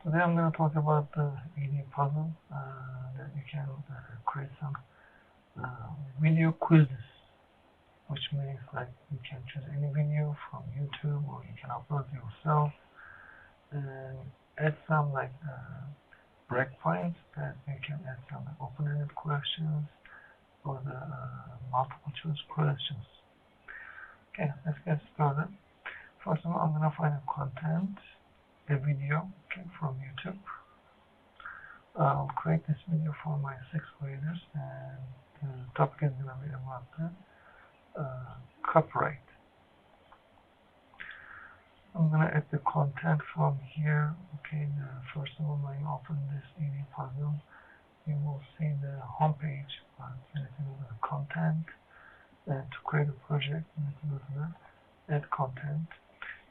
Today I'm going to talk about the ED puzzle that you can create some video quizzes, which means like you can choose any video from YouTube or you can upload yourself and add some like breakpoints that you can add some open-ended questions or the multiple choice questions. Okay, let's get started. First of all, I'm going to find a video from YouTube. I'll create this video for my 6th graders, and the topic is going to be about the copyright. I'm going to add the content from here. Okay, first of all, when you open this ED puzzle, you will see the home page. You need to go to the content, and to create a project, you need to go to the add content.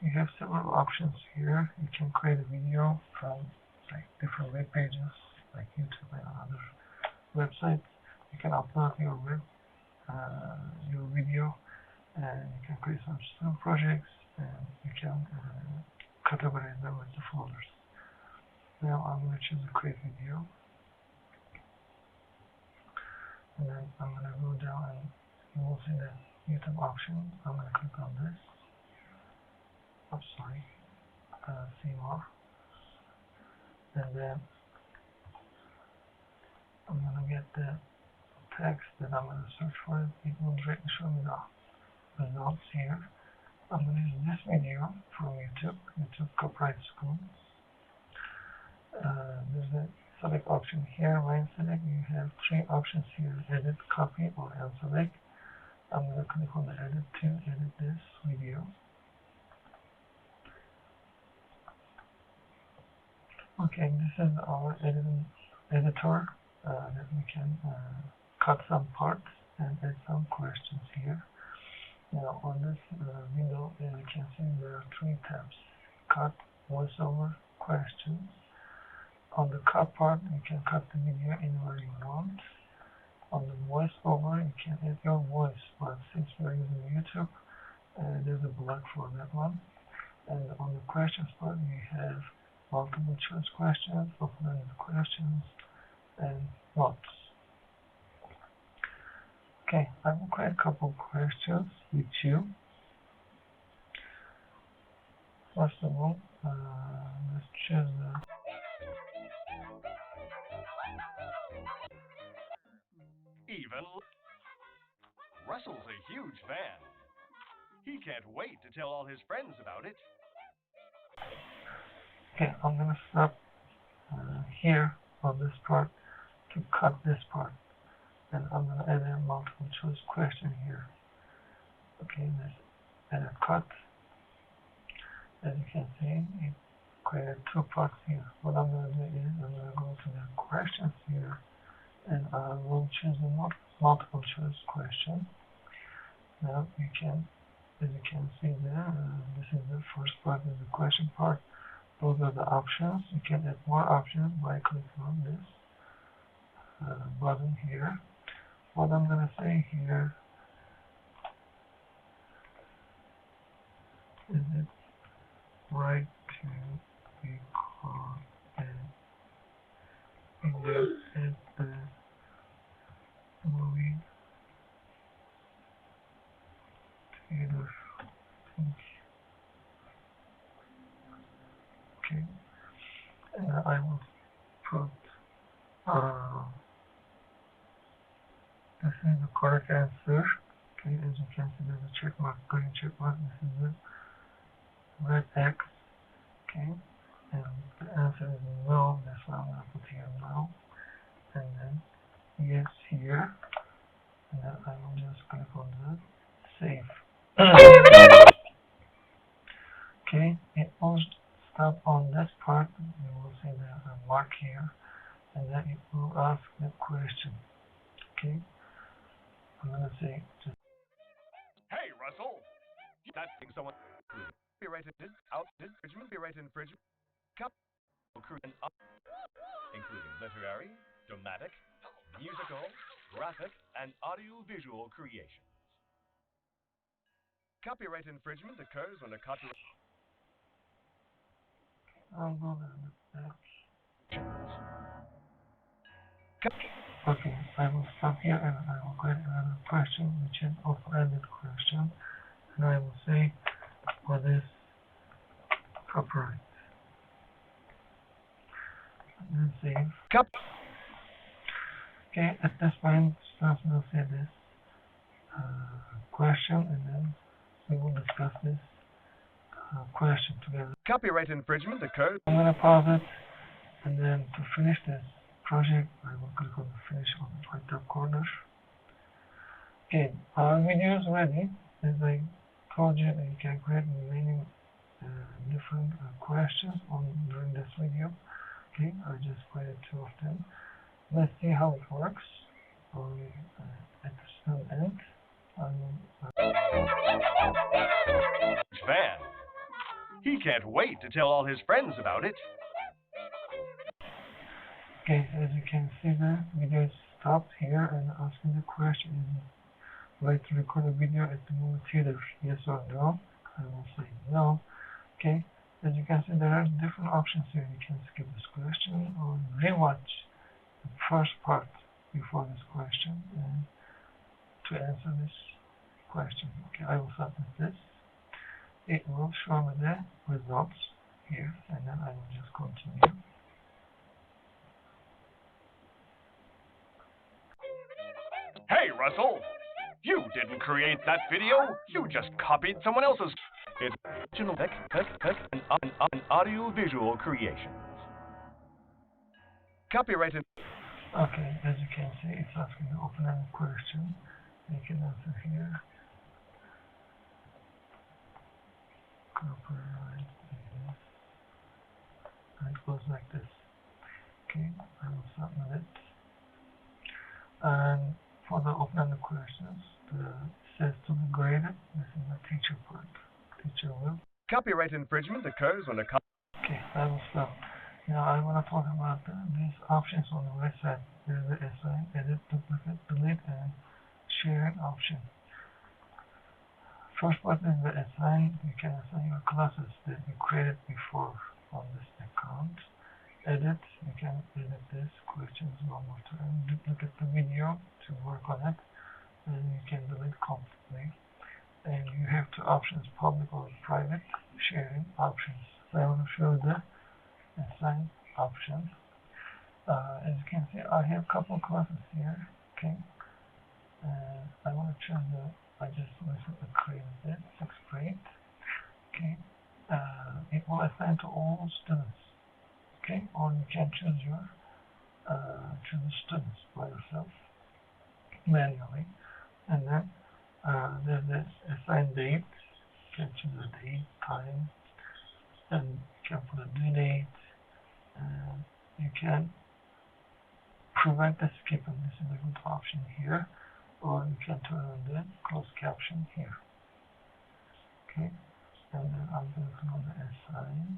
You have several options here. You can create a video from like different web pages like YouTube and other websites. You can upload your video, and you can create some student projects, and you can categorize them with the folders. Now I'm going to choose a create video, and then I'm going to go down and you will see the YouTube option. I'm going to click on this. I'm sorry, see more, and then I'm going to get the text that I'm going to search for. It will directly show me the results here. I'm going to use this video from YouTube Copyright School. There's a select option here. When select, you have 3 options here: edit, copy, or unselect. I'm going to click on the edit to edit this video. Okay, this is our editor that we can cut some parts and add some questions here. Now on this window, as you can see, there are 3 tabs: cut, voiceover, questions. On the cut part, you can cut the video anywhere you want. On the voiceover, you can add your voice, but since we're using YouTube, there's a block for that one. And on the questions part, you have multiple choice questions, open-ended questions, and notes. Okay, I will create a couple of questions with you. First of all, let's choose the Even Russell's a huge fan. He can't wait to tell all his friends about it. Okay, I'm going to stop here on this part to cut this part, and I'm going to add a multiple choice question here. Okay, let's add a cut. As you can see, it created 2 parts here. What I'm going to do is I'm going to go to the questions here, and I will choose the multiple choice question. Now you can, as you can see there, this is the first part, is the question part. Those are the options. You can add more options by clicking on this button here. What I'm going to say here is it right to be called in the movie theater. Okay, and I will put this is the correct answer. Okay, as you can see, there's a check mark, green check mark. This is the red X. Okay, and the answer is no. That's why I'm going to put here no, and then yes here, and then I will just click on the save. Okay, it will stop on this part. You will see the mark here, and then it will ask the question. Okay, I'm going to say just Hey, Russell! That thing someone copyrighted copyright infringement, including literary, dramatic, musical, graphic, and audio-visual creations. Copyright infringement occurs when a copyright... I'll go there with that. Okay, I will stop here and I will create another question, which is open-ended question, and I will say what is copyright. And then save. Okay, at this point, students will say this question, and then we will discuss this question together. Copyright infringement occurs. I'm going to pause it, and then to finish this project, I will click on the finish on the right top corner. Okay, our video is ready. As I told you, you can create many different questions during this video. Okay, I just created 2 of them. Let's see how it works. At the student end, I will. Fan. He can't wait to tell all his friends about it. Okay, as you can see, the video is stopped here and asking the question: is it right to record a video at the movie theater? Yes or no? I will say no. Okay, as you can see, there are different options here. You can skip this question or rewatch the first part before this question and to answer this question. Okay, I will submit this. It will show me the results here, and then I will just continue. Hey, Russell! You didn't create that video. You just copied someone else's. It's original tech and audio-visual creations. Copyrighted. Okay, as you can see, it's asking the open-ended question. You can answer here. Copyright is, and it goes like this. Okay, I will submit it. And for the open-ended questions, it says to be graded. This is the teacher part. Teacher will. Copyright infringement occurs when a Okay, I will stop. Now I want to talk about these options on the right side. There's the assign, edit, duplicate, delete, and sharing option. First part is the assign. You can assign your classes that you created before on this account. Edit, you can edit this questions one more time. Duplicate the video to work on it, and you can delete completely. And you have 2 options: public or private sharing options. So I want to show the assign option. As you can see, I have a couple classes here. Okay, and I want to choose I just recently created it, 6th grade. Okay, it will assign to all students. Okay, or you can choose the students by yourself manually, and then there's this assign date. You can choose the date, time, and you can put a due date. You can prevent the skipping. This is a good option here, or you can turn on the closed caption here. Okay, and then I'm going to click on the assign.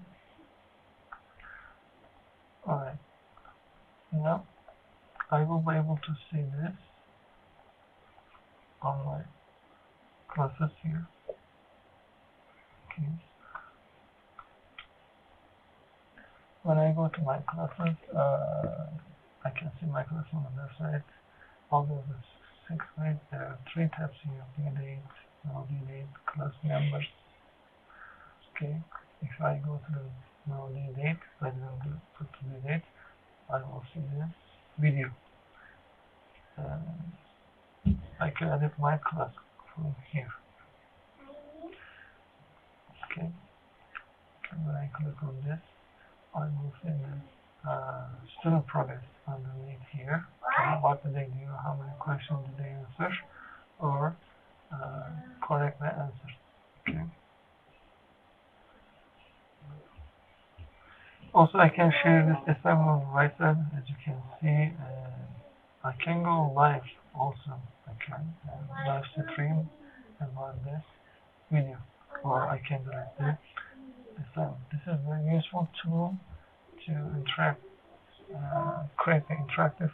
Alright, now I will be able to see this on my classes here. Okay. When I go to my classes, I can see my class on the left side. Although the 6th grade, there are 3 tabs here: due date, no due date, class members. Okay, if I go to the no due date, I don't put the due date, I will see the video. I can edit my class from here. Okay, when I click on this, I will see the student progress underneath here. Okay, what did they do? How many questions did they answer? Or correct the answer. Okay. Also, I can share this assignment on the right side. As you can see, I can go live also. I can live stream about this video, or I can delete the assignment. This is a very useful tool to interact, create interactive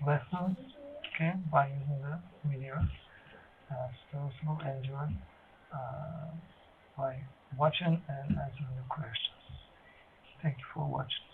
lessons, okay, by using the videos. Students will enjoy by watching and answering the questions. watching.